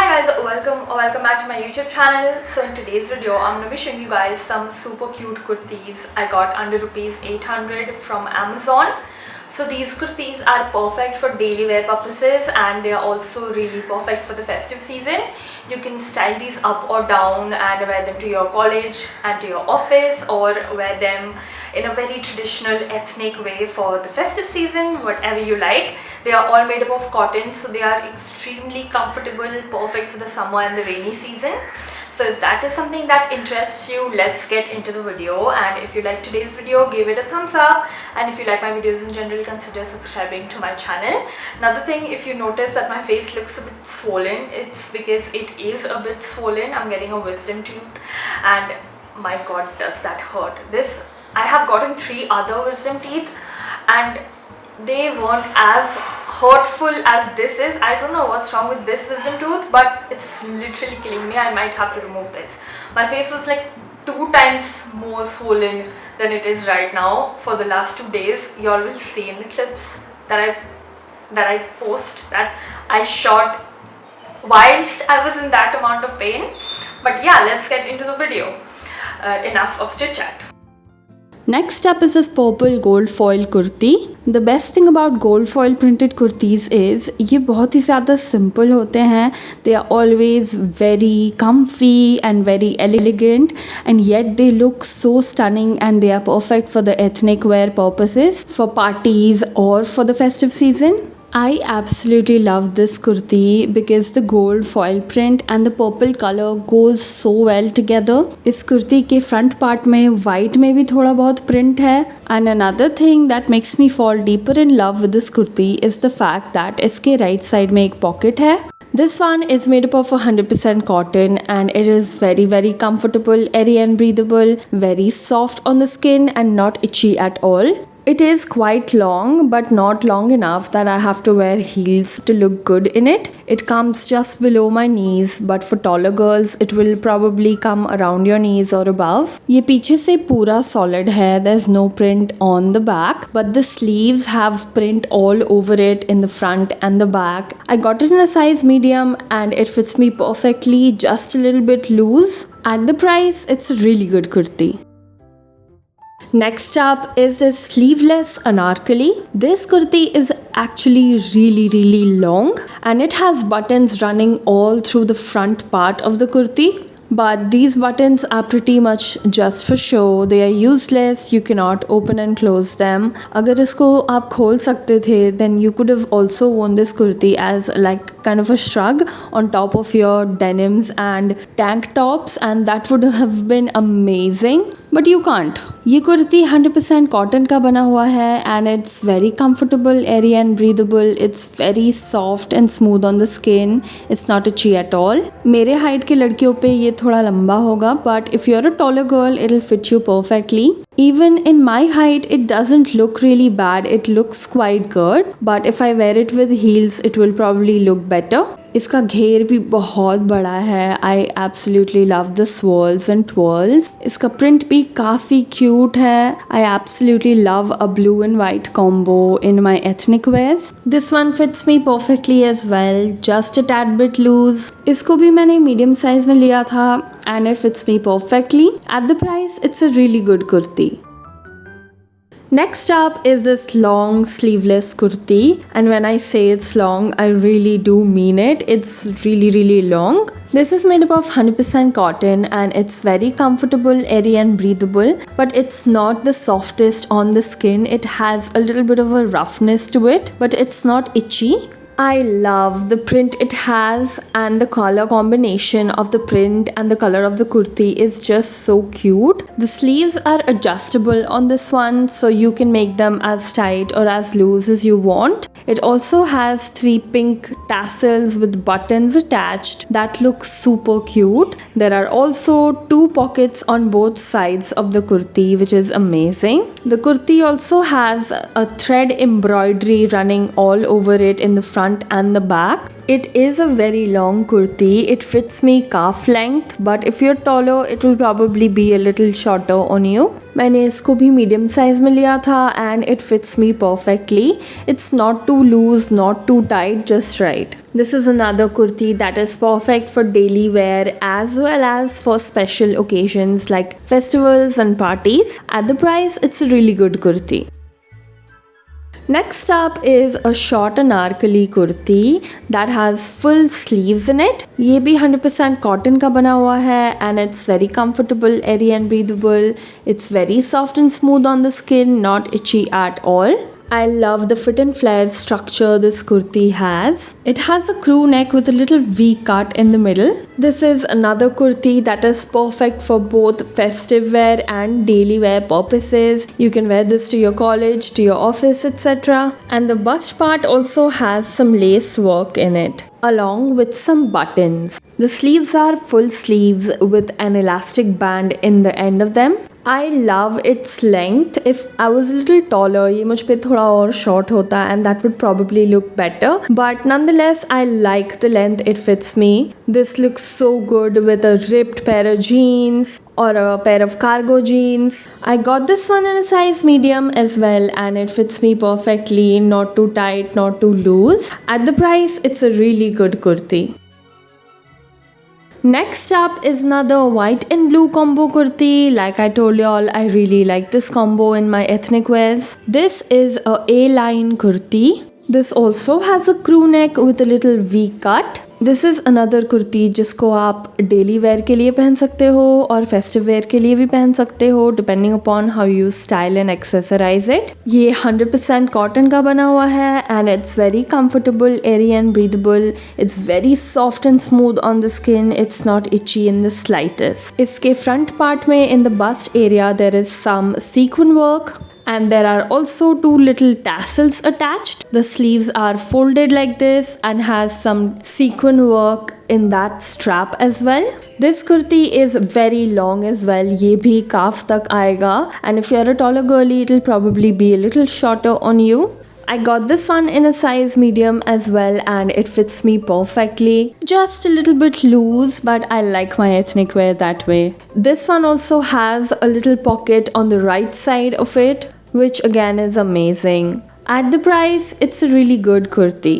guys, welcome back to my YouTube channel. So in today's video I'm going to be showing you guys some super cute kurtis I got under rupees 800 from Amazon. So these kurtis are perfect for daily wear purposes and they are also really perfect for the festive season. You can style these up or down and wear them to your college and to your office, or wear them in a very traditional ethnic way for the festive season, whatever you like. They are all made up of cotton, so they are extremely comfortable, perfect for the summer and the rainy season. So if that is something that interests you, let's get into the video. And if you like today's video, give it a thumbs up, and if you like my videos in general, consider subscribing to my channel. Another thing, if you notice that my face looks a bit swollen, it's because it is a bit swollen. I'm getting a wisdom tooth and my god, does that hurt. I have gotten 3 other wisdom teeth and they weren't as hurtful as this is. I don't know what's wrong with this wisdom tooth, but it's literally killing me. I might have to remove this. My face was like 2 times more swollen than it is right now for the last 2 days. Y'all will see in the clips that I post that I shot whilst I was in that amount of pain. But yeah, let's get into the video. Enough of chit chat. Next up is this purple gold foil kurti. The best thing about gold foil printed kurtis is ये बहुत ही ज़्यादा simple होते हैं. They are always very comfy and very elegant, and yet they look so stunning, and they are perfect for the ethnic wear purposes, for parties or for the festive season. I absolutely love this kurti because the gold foil print and the purple color goes so well together. इस कुर्ती के front part में white में भी थोड़ा बहुत print है. And another thing that makes me fall deeper in love with this kurti is the fact that इसके right side में एक pocket है. This one is made up of 100% cotton and it is very comfortable, airy and breathable, very soft on the skin and not itchy at all. It is quite long, but not long enough that I have to wear heels to look good in it. It comes just below my knees, but for taller girls, it will probably come around your knees or above. ये पीछे से पूरा solid है. There's no print on the back, but the sleeves have print all over it in the front and the back. I got it in a size medium and it fits me perfectly, just a little bit loose. At the price, it's a really good kurti. Next up is this sleeveless anarkali. This kurti is actually really long and it has buttons running all through the front part of the kurti. But these buttons are pretty much just for show. They are useless. You cannot open and close them. अगर इसको आप खोल सकते थे, then you could have also worn this kurti as like kind of a shrug on top of your denims and tank tops, and that would have been amazing. But you can't. ये kurti 100% cotton का बना हुआ है and it's very comfortable, airy and breathable. It's very soft and smooth on the skin. It's not itchy at all. मेरे height के लड़कियों पे ये थोड़ा लंबा होगा, but if you're a taller girl, it'll fit you perfectly. Even in my height, it doesn't look really bad. It looks quite good. But if I wear it with heels, it will probably look better. इसका घेर भी बहुत बड़ा है. I absolutely love the swirls and twirls. इसका print भी काफ़ी cute है. I absolutely love a blue and white combo in my ethnic wears. This one fits me perfectly as well, just a tad bit loose. इसको भी मैंने medium size में लिया था and it fits me perfectly. At the price, it's a really good kurti. Next up is this long sleeveless kurti, and when I say it's long, I really do mean it. It's really long. This is made up of 100% cotton and it's very comfortable, airy and breathable, but it's not the softest on the skin. It has a little bit of a roughness to it, but it's not itchy. I love the print it has, and the color combination of the print and the color of the kurti is just so cute. The sleeves are adjustable on this one, so you can make them as tight or as loose as you want. It also has 3 pink tassels with buttons attached that look super cute. There are also 2 pockets on both sides of the kurti, which is amazing. The kurti also has a thread embroidery running all over it in the front front and the back. It is a very long kurti. It fits me calf length, but if you're taller, it will probably be a little shorter on you. मैंने इसको भी medium size में लिया था and it fits me perfectly. It's not too loose, not too tight, just right. This is another kurti that is perfect for daily wear as well as for special occasions like festivals and parties. At the price, it's a really good kurti. Next up is a short anarkali kurti that has full sleeves in it. ये भी 100% cotton का बना हुआ है and it's very comfortable, airy and breathable. It's very soft and smooth on the skin, not itchy at all. I love the fit and flare structure this kurti has. It has a crew neck with a little V cut in the middle. This is another kurti that is perfect for both festive wear and daily wear purposes. You can wear this to your college, to your office, etc. And the bust part also has some lace work in it, along with some buttons. The sleeves are full sleeves with an elastic band in the end of them. I love its length. If I was a little taller, ये मुझ पे थोड़ा और short होता and that would probably look better. But nonetheless, I like the length it fits me. This looks so good with a ripped pair of jeans or a pair of cargo jeans. I got this one in a size medium as well and it fits me perfectly, not too tight, not too loose. At the price, it's a really good kurti. Next up is another white and blue combo kurti. Like I told y'all, I really like this combo in my ethnic wears. This is a A-line kurti. This also has a crew neck with a little V cut. This is another kurti जिसको आप daily wear के लिए पहन सकते हो और festive where के लिए भी पहन सकते हो depending upon how you style and accessorize it. ये 100% कॉटन का बना हुआ है and it's very comfortable, airy and breathable. It's very soft and smooth on the skin. It's not itchy in the slightest. इसके फ्रंट पार्ट में in the bust area there is some sequins work. And there are also two little tassels attached. The sleeves are folded like this and has some sequin work in that strap as well. This kurti is very long as well. ये भी calf तक आएगा and if you're a taller girly, it'll probably be a little shorter on you. I got this one in a size medium as well and it fits me perfectly. Just a little bit loose, but I like my ethnic wear that way. This one also has a little pocket on the right side of it, which again is amazing. At the price, it's a really good kurti.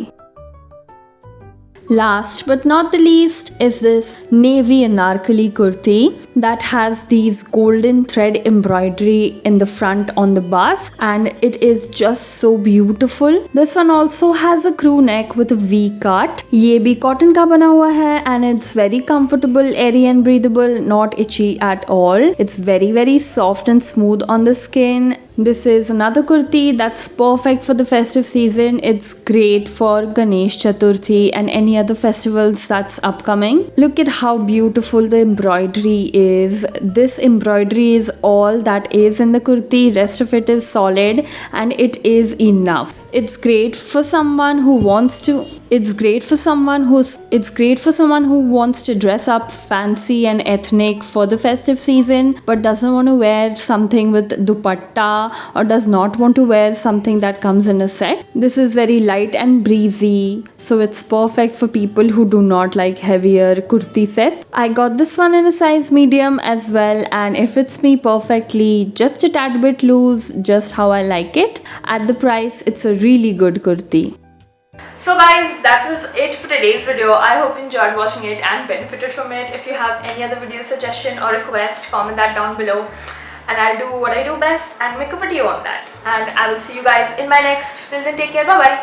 Last but not the least is this navy anarkali kurti that has these golden thread embroidery in the front on the bust and it is just so beautiful. This one also has a crew neck with a V cut. ये भी cotton का बना हुआ है and it's very comfortable, airy and breathable, not itchy at all. It's very soft and smooth on the skin. This is another kurti that's perfect for the festive season. It's great for Ganesh Chaturthi and any other festivals that's upcoming. Look at how beautiful the embroidery is. This embroidery is all that is in the kurti. Rest of it is solid and it is enough. It's great for someone who wants to dress up fancy and ethnic for the festive season but doesn't want to wear something with dupatta or does not want to wear something that comes in a set. This is very light and breezy, so it's perfect for people who do not like heavier kurti sets. I got this one in a size medium as well and it fits me perfectly, just a tad bit loose, just how I like it. At the price, it's a really good kurti. So guys, that was it for today's video. I hope you enjoyed watching it and benefited from it. If you have any other video suggestion or request, comment that down below and I'll do what I do best and make a video on that. And I will see you guys in my next. Till then, take care. Bye bye.